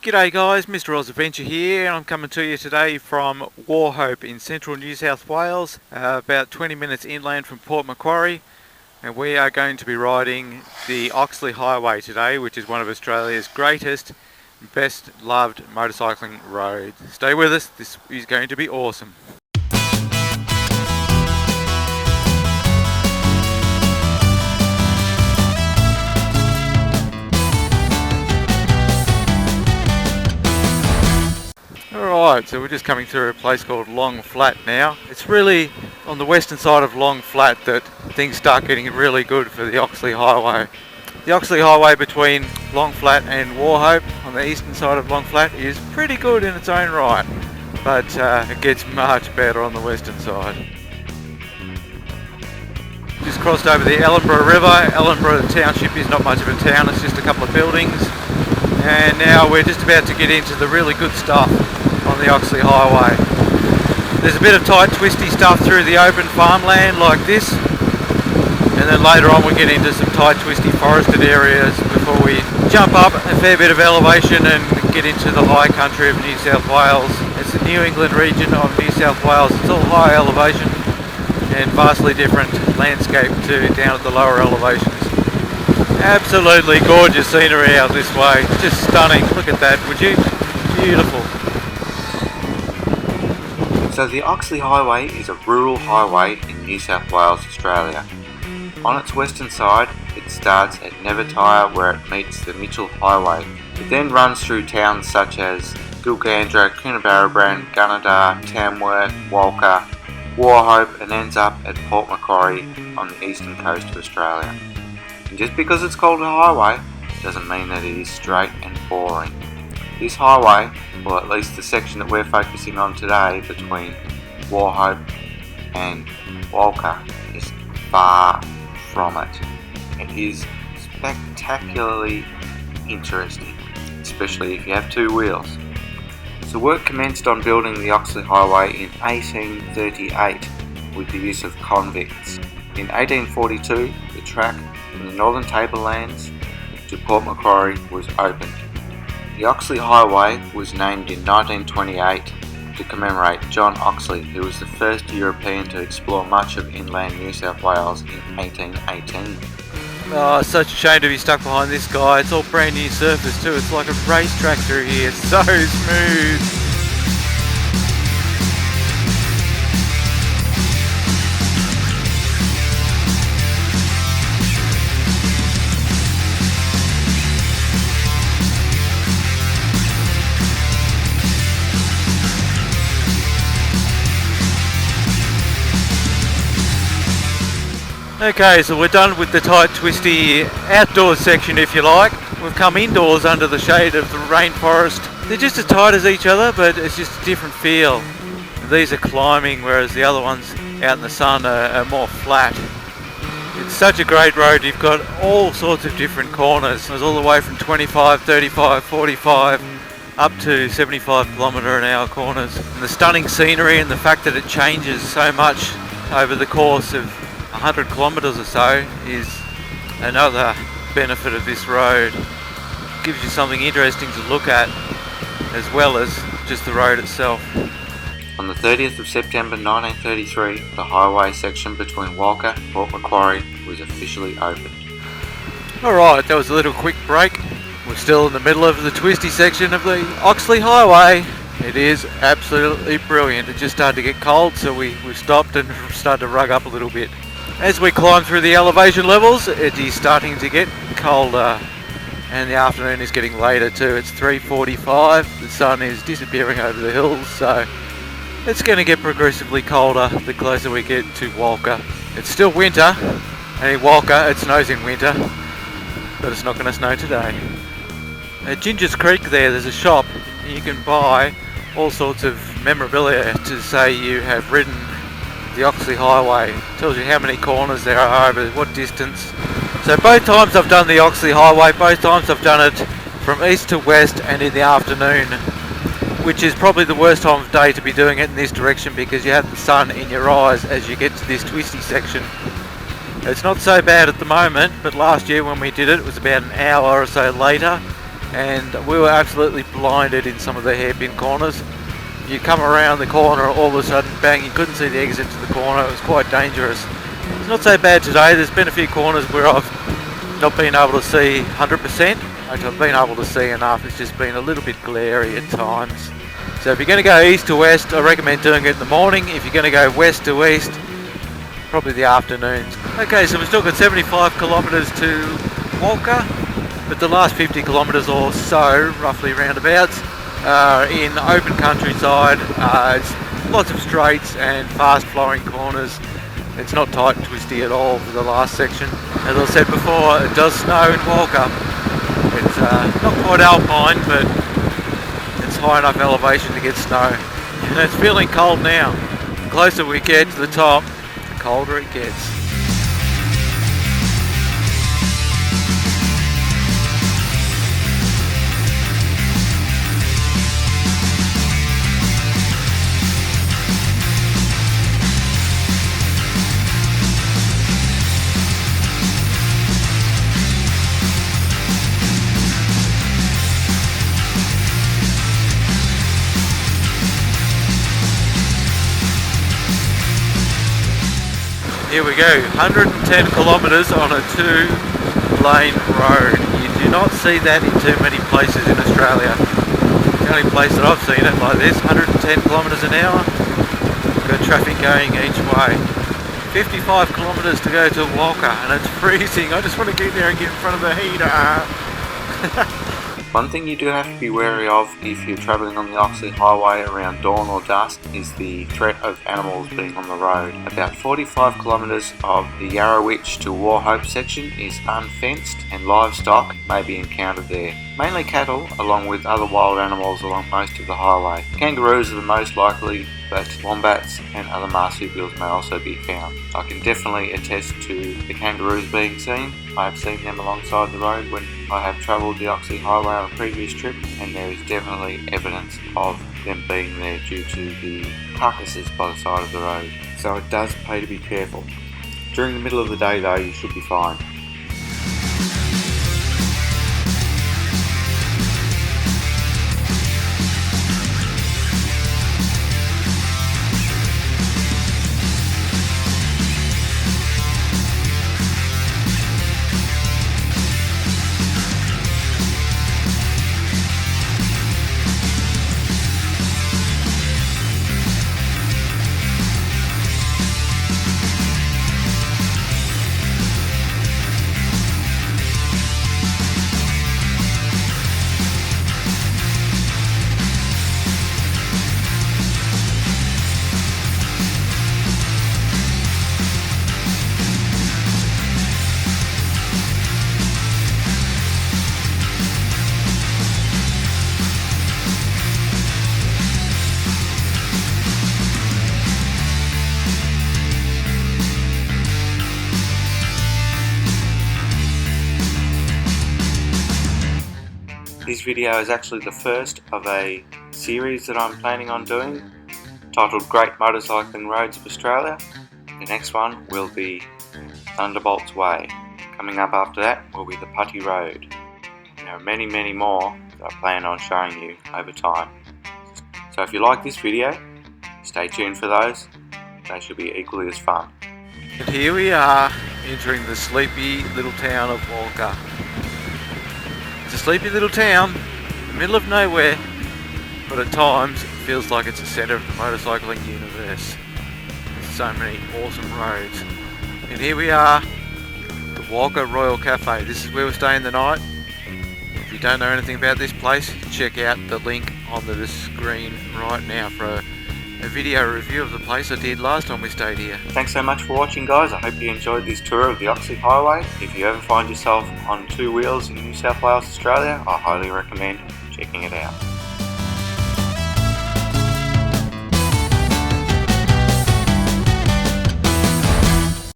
G'day guys, Mr. Oz Adventure here, and I'm coming to you today from Wauchope in central New South Wales, about 20 minutes inland from Port Macquarie, and we are going to be riding the Oxley Highway today, which is one of Australia's greatest, best loved motorcycling roads. Stay with us, this is going to be awesome. Alright, so we're just coming through a place called Long Flat now. It's really on the western side of Long Flat that things start getting really good for the Oxley Highway. The Oxley Highway between Long Flat and Wauchope on the eastern side of Long Flat is pretty good in its own right, but it gets much better on the western side. Just crossed over the Ellenborough River. Ellenborough Township is not much of a town, it's just a couple of buildings. And now we're just about to get into the really good stuff on the Oxley Highway. There's a bit of tight twisty stuff through the open farmland like this, and then later on we get into some tight twisty forested areas before we jump up a fair bit of elevation and get into the high country of New South Wales. It's the New England region of New South Wales. It's all high elevation and vastly different landscape to down at the lower elevations. Absolutely gorgeous scenery out this way, just stunning. Look at that, would you? Beautiful. So the Oxley Highway is a rural highway in New South Wales, Australia. On its western side, it starts at Nevertire where it meets the Mitchell Highway. It then runs through towns such as Gilgandra, Coonabarabran, Gunnedah, Tamworth, Walcha, Wauchope, and ends up at Port Macquarie on the eastern coast of Australia. And just because it's called a highway doesn't mean that it is straight and boring. This highway, or at least the section that we're focusing on today between Wauchope and Walcha, is far from it. It is spectacularly interesting, especially if you have two wheels. So work commenced on building the Oxley Highway in 1838 with the use of convicts. In 1842, the track from the Northern Tablelands to Port Macquarie was opened. The Oxley Highway was named in 1928 to commemorate John Oxley, who was the first European to explore much of inland New South Wales in 1818. Oh, such a shame to be stuck behind this guy. It's all brand new surface too. It's like a racetrack through here. So smooth. Okay, so we're done with the tight twisty outdoors section, if you like. We've come indoors under the shade of the rainforest. They're just as tight as each other, but it's just a different feel. These are climbing, whereas the other ones out in the sun are more flat. It's such a great road. You've got all sorts of different corners. There's all the way from 25, 35, 45 up to 75 km/h corners. And the stunning scenery and the fact that it changes so much over the course of 100 kilometres or so is another benefit of this road. It gives you something interesting to look at as well as just the road itself. On the 30th of September 1933, the highway section between Walcha and Port Macquarie was officially opened. Alright, that was a little quick break. We're still in the middle of the twisty section of the Oxley Highway. It is absolutely brilliant. It just started to get cold, so we stopped and started to rug up a little bit. As we climb through the elevation levels, it is starting to get colder, and the afternoon is getting later too. It's 3:45, the sun is disappearing over the hills, so it's going to get progressively colder the closer we get to Walcha. It's still winter, and in Walcha it snows in winter, but it's not going to snow today. At Ginger's Creek there's a shop, and you can buy all sorts of memorabilia to say you have ridden the Oxley Highway. It tells you how many corners there are over what distance. So both times I've done the Oxley Highway, both times I've done it from east to west and in the afternoon, which is probably the worst time of day to be doing it in this direction because you have the sun in your eyes as you get to this twisty section. It's not so bad at the moment, but last year when we did it, it was about an hour or so later and we were absolutely blinded in some of the hairpin corners. You come around the corner, all of a sudden, bang, you couldn't see the exit to the corner. It was quite dangerous. It's not so bad today. There's been a few corners where I've not been able to see 100%. I've been able to see enough. It's just been a little bit glary at times. So if you're going to go east to west, I recommend doing it in the morning. If you're going to go west to east, probably the afternoons. Okay, so we've still got 75 kilometres to Walcha, but the last 50 kilometres or so, roughly roundabouts, are in open countryside. It's lots of straights and fast flowing corners. It's not tight and twisty at all for the last section. As I said before, it does snow in Walcha. It's not quite alpine, but it's high enough elevation to get snow. And it's feeling cold now. The closer we get to the top, the colder it gets. Here we go, 110 kilometres on a 2-lane road. You do not see that in too many places in Australia. The only place that I've seen it like this, 110 kilometres an hour. Got traffic going each way. 55 kilometres to go to Walcha, and it's freezing. I just want to get there and get in front of the heater. One thing you do have to be wary of if you're travelling on the Oxley Highway around dawn or dusk is the threat of animals being on the road. About 45 kilometres of the Yarrowitch to Wauchope section is unfenced and livestock may be encountered there. Mainly cattle, along with other wild animals along most of the highway. Kangaroos are the most likely, but wombats and other marsupials may also be found. I can definitely attest to the kangaroos being seen. I have seen them alongside the road when I have travelled the Oxley Highway on a previous trip, and there is definitely evidence of them being there due to the carcasses by the side of the road. So it does pay to be careful. During the middle of the day though, you should be fine. This video is actually the first of a series that I'm planning on doing, titled Great Motorcycling Roads of Australia. The next one will be Thunderbolt's Way. Coming up after that will be the Putty Road. There are many more that I plan on showing you over time. So if you like this video, stay tuned for those. They should be equally as fun. And here we are, entering the sleepy little town of Walcha. It's a sleepy little town, in the middle of nowhere, but at times it feels like it's the centre of the motorcycling universe. There's so many awesome roads. And here we are, the Walcha Royal Cafe. This is where we're staying the night. If you don't know anything about this place, check out the link on the screen right now for a video review of the place I did last time we stayed here. Thanks so much for watching, guys. I hope you enjoyed this tour of the Oxley Highway. If you ever find yourself on two wheels in New South Wales, Australia, I highly recommend checking it out.